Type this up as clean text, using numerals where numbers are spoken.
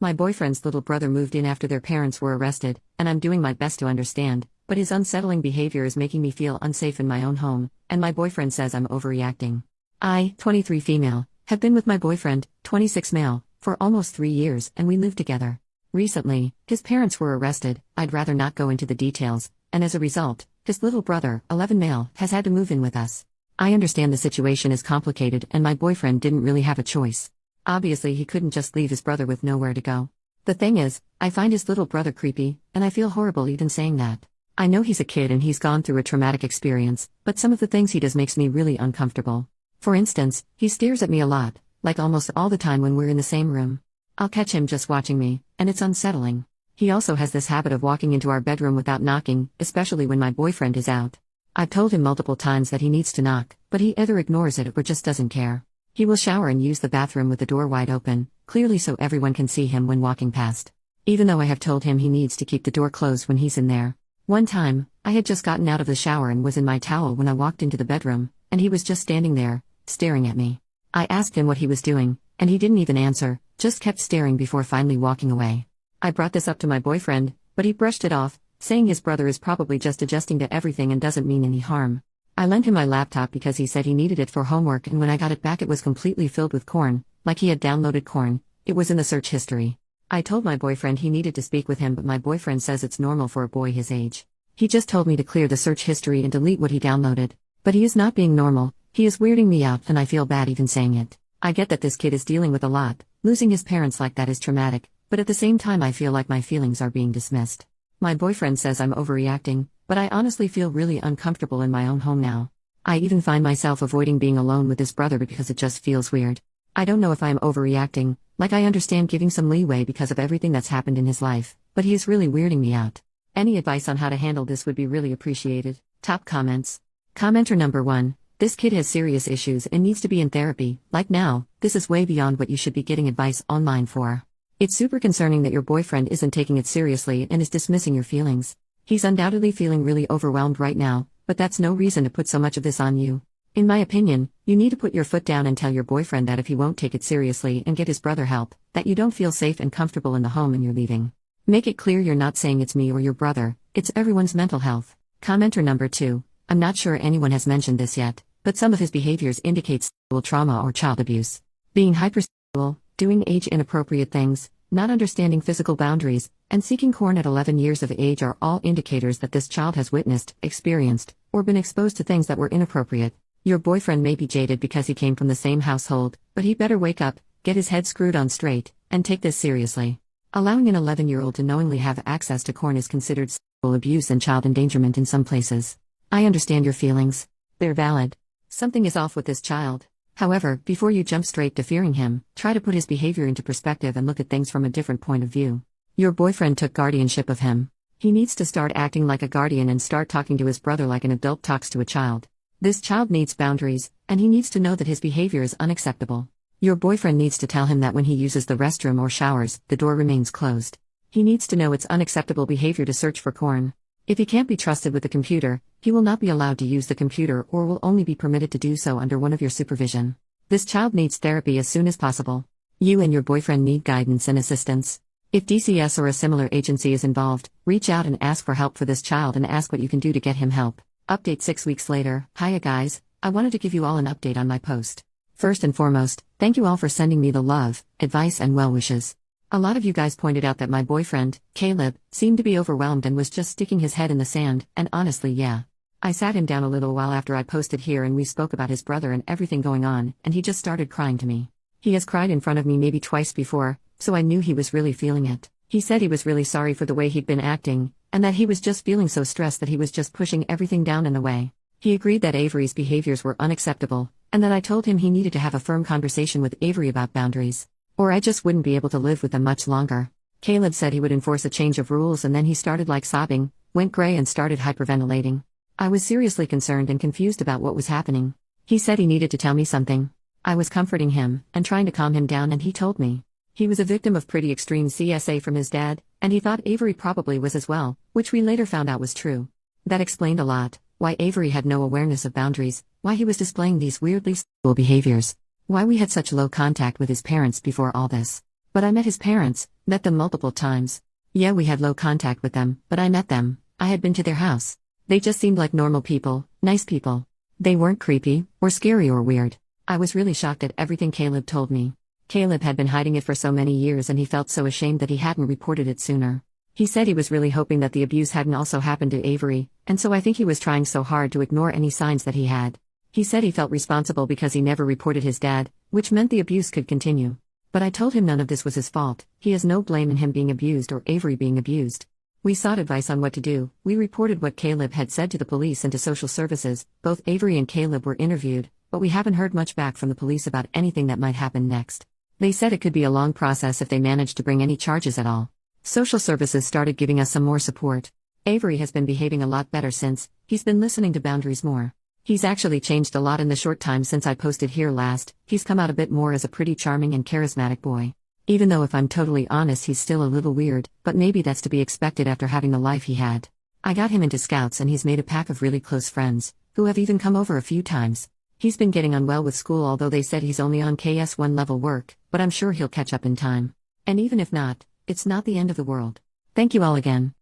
My boyfriend's little brother moved in after their parents were arrested, and I'm doing my best to understand, but his unsettling behavior is making me feel unsafe in my own home, and my boyfriend says I'm overreacting. I, 23 female, have been with my boyfriend, 26 male, for almost 3 years, and we live together. Recently, his parents were arrested. I'd rather not go into the details, and as a result, his little brother, 11 male, has had to move in with us. I understand the situation is complicated and my boyfriend didn't really have a choice. Obviously he couldn't just leave his brother with nowhere to go. The thing is, I find his little brother creepy, and I feel horrible even saying that. I know he's a kid and he's gone through a traumatic experience, but some of the things he does makes me really uncomfortable. For instance, he stares at me a lot, like almost all the time when we're in the same room. I'll catch him just watching me, and it's unsettling. He also has this habit of walking into our bedroom without knocking, especially when my boyfriend is out. I've told him multiple times that he needs to knock, but he either ignores it or just doesn't care. He will shower and use the bathroom with the door wide open, clearly so everyone can see him when walking past. Even though I have told him he needs to keep the door closed when he's in there. One time, I had just gotten out of the shower and was in my towel when I walked into the bedroom, and he was just standing there, staring at me. I asked him what he was doing, and he didn't even answer, just kept staring before finally walking away. I brought this up to my boyfriend, but he brushed it off, saying his brother is probably just adjusting to everything and doesn't mean any harm. I lent him my laptop because he said he needed it for homework, and when I got it back it was completely filled with corn, like he had downloaded corn. It was in the search history. I told my boyfriend he needed to speak with him, but my boyfriend says it's normal for a boy his age. He just told me to clear the search history and delete what he downloaded. But he is not being normal, he is weirding me out and I feel bad even saying it. I get that this kid is dealing with a lot, losing his parents like that is traumatic, but at the same time I feel like my feelings are being dismissed. My boyfriend says I'm overreacting, but I honestly feel really uncomfortable in my own home now. I even find myself avoiding being alone with his brother because it just feels weird. I don't know if I am overreacting, like I understand giving some leeway because of everything that's happened in his life, but he is really weirding me out. Any advice on how to handle this would be really appreciated. Top comments. Commenter number 1. This kid has serious issues and needs to be in therapy. Like now, this is way beyond what you should be getting advice online for. It's super concerning that your boyfriend isn't taking it seriously and is dismissing your feelings. He's undoubtedly feeling really overwhelmed right now, but that's no reason to put so much of this on you. In my opinion, you need to put your foot down and tell your boyfriend that if he won't take it seriously and get his brother help, that you don't feel safe and comfortable in the home and you're leaving. Make it clear you're not saying it's me or your brother, it's everyone's mental health. Commenter number 2. I'm not sure anyone has mentioned this yet, but some of his behaviors indicate sexual trauma or child abuse. Being hypersexual, doing age-inappropriate things, not understanding physical boundaries, and seeking corn at 11 years of age are all indicators that this child has witnessed, experienced, or been exposed to things that were inappropriate. Your boyfriend may be jaded because he came from the same household, but he better wake up, get his head screwed on straight, and take this seriously. Allowing an 11-year-old to knowingly have access to corn is considered sexual abuse and child endangerment in some places. I understand your feelings. They're valid. Something is off with this child. However, before you jump straight to fearing him, try to put his behavior into perspective and look at things from a different point of view. Your boyfriend took guardianship of him. He needs to start acting like a guardian and start talking to his brother like an adult talks to a child. This child needs boundaries, and he needs to know that his behavior is unacceptable. Your boyfriend needs to tell him that when he uses the restroom or showers, the door remains closed. He needs to know it's unacceptable behavior to search for corn. If he can't be trusted with the computer, he will not be allowed to use the computer or will only be permitted to do so under one of your supervision. This child needs therapy as soon as possible. You and your boyfriend need guidance and assistance. If DCS or a similar agency is involved, reach out and ask for help for this child and ask what you can do to get him help. Update 6 weeks later. Hiya guys, I wanted to give you all an update on my post. First and foremost, thank you all for sending me the love, advice and well wishes. A lot of you guys pointed out that my boyfriend, Caleb, seemed to be overwhelmed and was just sticking his head in the sand, and honestly yeah. I sat him down a little while after I posted here and we spoke about his brother and everything going on, and he just started crying to me. He has cried in front of me maybe twice before, so I knew he was really feeling it. He said he was really sorry for the way he'd been acting, and that he was just feeling so stressed that he was just pushing everything down in the way. He agreed that Avery's behaviors were unacceptable, and that I told him he needed to have a firm conversation with Avery about boundaries, or I just wouldn't be able to live with them much longer. Caleb said he would enforce a change of rules and then he started sobbing, went gray and started hyperventilating. I was seriously concerned and confused about what was happening. He said he needed to tell me something. I was comforting him, and trying to calm him down and he told me. He was a victim of pretty extreme CSA from his dad, and he thought Avery probably was as well, which we later found out was true. That explained a lot, why Avery had no awareness of boundaries, why he was displaying these weirdly sexual behaviors, why we had such low contact with his parents before all this. But I met his parents, met them multiple times. Yeah, we had low contact with them, but I met them. I had been to their house. They just seemed like normal people, nice people. They weren't creepy, or scary or weird. I was really shocked at everything Caleb told me. Caleb had been hiding it for so many years and he felt so ashamed that he hadn't reported it sooner. He said he was really hoping that the abuse hadn't also happened to Avery, and so I think he was trying so hard to ignore any signs that he had. He said he felt responsible because he never reported his dad, which meant the abuse could continue. But I told him none of this was his fault. He has no blame in him being abused or Avery being abused. We sought advice on what to do. We reported what Caleb had said to the police and to social services. Both Avery and Caleb were interviewed, but we haven't heard much back from the police about anything that might happen next. They said it could be a long process if they managed to bring any charges at all. Social services started giving us some more support. Avery has been behaving a lot better since. He's been listening to boundaries more. He's actually changed a lot in the short time since I posted here last. He's come out a bit more as a pretty charming and charismatic boy. Even though if I'm totally honest he's still a little weird, but maybe that's to be expected after having the life he had. I got him into Scouts and he's made a pack of really close friends, who have even come over a few times. He's been getting on well with school, although they said he's only on KS1 level work, but I'm sure he'll catch up in time. And even if not, it's not the end of the world. Thank you all again.